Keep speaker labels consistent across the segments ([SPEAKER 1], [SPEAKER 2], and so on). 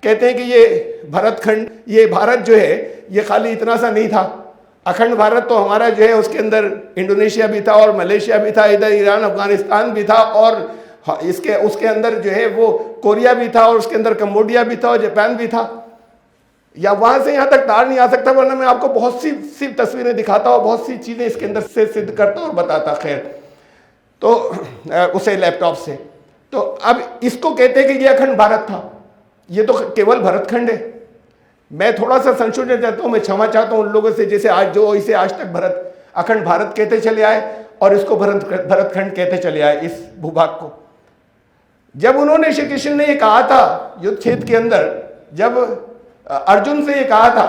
[SPEAKER 1] कहते हैं कि ये भरतखंड, ये भारत जो है ये खाली इतना सा नहीं था। अखंड भारत तो हमारा जो है उसके अंदर इंडोनेशिया भी था और मलेशिया भी था, इधर ईरान अफगानिस्तान भी था, और इसके उसके अंदर जो है वो कोरिया भी था, और उसके अंदर कंबोडिया भी था और जापान भी था। या वहां से यहाँ तक तार नहीं आ सकता, वरना मैं आपको बहुत सी सिर्फ तस्वीरें दिखाता और बहुत सी चीजें इसके अंदर से सिद्ध करता और बताता। खैर, तो उसे लैपटॉप से, तो अब इसको कहते हैं कि ये अखंड भारत था, ये तो केवल भरतखंड है। मैं थोड़ा सा संशोधन चाहता हूं, मैं क्षमा चाहता हूं उन लोगों से जैसे आज जो इसे आज तक अखंड भारत कहते चले आए और इसको भरतखंड कहते चले आए इस भूभाग को। जब उन्होंने श्री कृष्ण ने ये कहा था युद्ध क्षेत्र के अंदर, जब अर्जुन से ये कहा था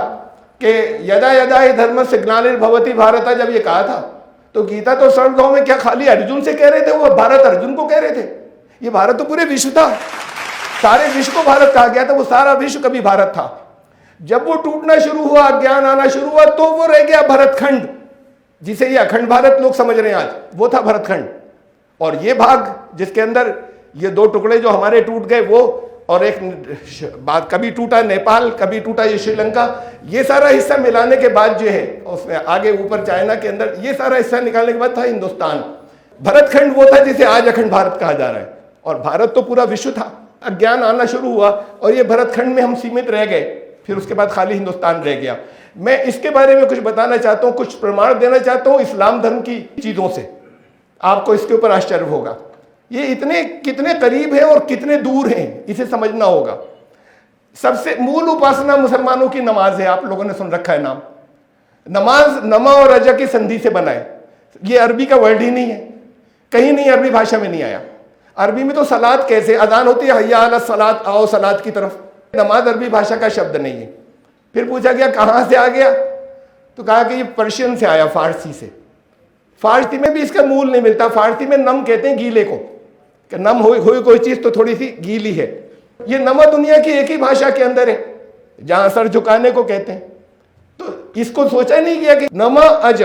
[SPEAKER 1] कि यदा यदा ही धर्म से ग्लानिर्भवति भारत, जब ये कहा था तो गीता तो सर्वगौ में क्या खाली अर्जुन से कह रहे थे, वो भारत अर्जुन को कह रहे थे। ये भारत तो पूरे विश्व था, सारे विश्व को भारत कहा गया था, वो सारा विश्व कभी भारत था। जब वो टूटना शुरू हुआ, ज्ञान आना शुरू हुआ, तो वो रह गया भरतखंड, जिसे ये अखंड भारत लोग समझ रहे हैं आज, वो था भरतखंड। और ये भाग जिसके अंदर ये दो टुकड़े जो हमारे टूट गए वो, और एक बात कभी टूटा नेपाल, कभी टूटा ये श्रीलंका, ये सारा हिस्सा मिलाने के बाद जो है उसमें आगे ऊपर चाइना के अंदर ये सारा हिस्सा निकालने के बाद था हिंदुस्तान। भरतखंड वो था जिसे आज अखंड भारत कहा जा रहा है, और भारत तो पूरा विश्व था। अज्ञान आना शुरू हुआ और ये भरतखंड में हम सीमित रह गए, फिर उसके बाद खाली हिंदुस्तान रह गया। मैं इसके बारे में कुछ बताना चाहता हूं, कुछ प्रमाण देना चाहता हूं इस्लाम धर्म की चीजों से, आपको इसके ऊपर आश्चर्य होगा। ये इतने कितने करीब है और कितने दूर हैं, इसे समझना होगा। सबसे मूल उपासना मुसलमानों की नमाज है, आप लोगों ने सुन रखा है नाम। नमाज नमा और रजा की संधि से बना है, ये अरबी का वर्ड ही नहीं है, कहीं नहीं अरबी भाषा में नहीं आया। अरबी में तो सलात कैसे अजान होती है, हय्या अला सलात, आओ सलात की तरफ। नमाज अरबी भाषा का शब्द नहीं है। फिर पूछा गया कहां से आ गया, तो कहा कि ये पर्शियन से आया, फारसी से। फारसी में भी इसका मूल नहीं मिलता। फारसी में नम कहते हैं गीले को, कि नम हुई कोई चीज तो थोड़ी सी गीली है। ये नमा दुनिया की एक ही भाषा के अंदर है, जहां सर झुकाने को कहते हैं। तो इसको सोचा नहीं गया कि नमा अज,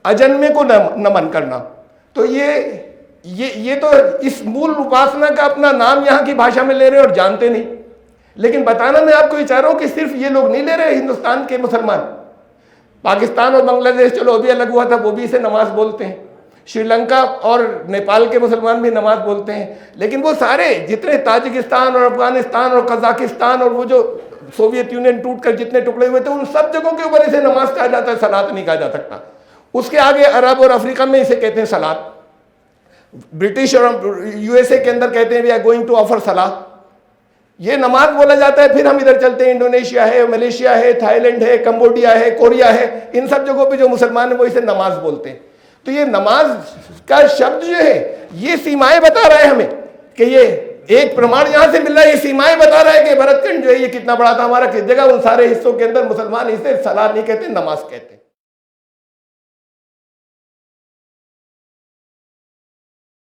[SPEAKER 1] अजन्मे को नमन करना। तो ये तो इस मूल उपासना का अपना नाम यहाँ की भाषा में ले रहे और जानते नहीं। लेकिन बताना मैं आपको चाह रहा हूं कि सिर्फ ये लोग नहीं ले रहे, हिंदुस्तान के मुसलमान, पाकिस्तान और बांग्लादेश चलो अभी अलग हुआ था, वो भी इसे नमाज बोलते हैं। श्रीलंका और नेपाल के मुसलमान भी नमाज बोलते हैं। लेकिन वो सारे जितने ताजिकिस्तान और अफगानिस्तान और कजाकिस्तान और वो जो सोवियत यूनियन टूटकर जितने टुकड़े हुए थे, उन सब जगहों के ऊपर इसे नमाज कहा जाता है, सलात नहीं कहा जा सकता। उसके आगे अरब और अफ्रीका में इसे कहते हैं सलात। ब्रिटिश और यूएसए के अंदर कहते हैं we are going to offer सलाह, ये नमाज बोला जाता है। फिर हम इधर चलते हैं, इंडोनेशिया है, मलेशिया है, थाईलैंड है, कंबोडिया है, कोरिया है, इन सब जगहों पे जो मुसलमान है वो इसे नमाज बोलते हैं। तो ये नमाज का शब्द जो है ये सीमाएं बता रहा है हमें, कि ये एक प्रमाण यहां से मिल रहा है, ये सीमाएं बता रहा है कि भरतखंड जो है ये कितना बड़ा था, हमारा किस जगह, उन सारे हिस्सों के अंदर मुसलमान इसे सलाह नहीं कहते, नमाज कहते हैं।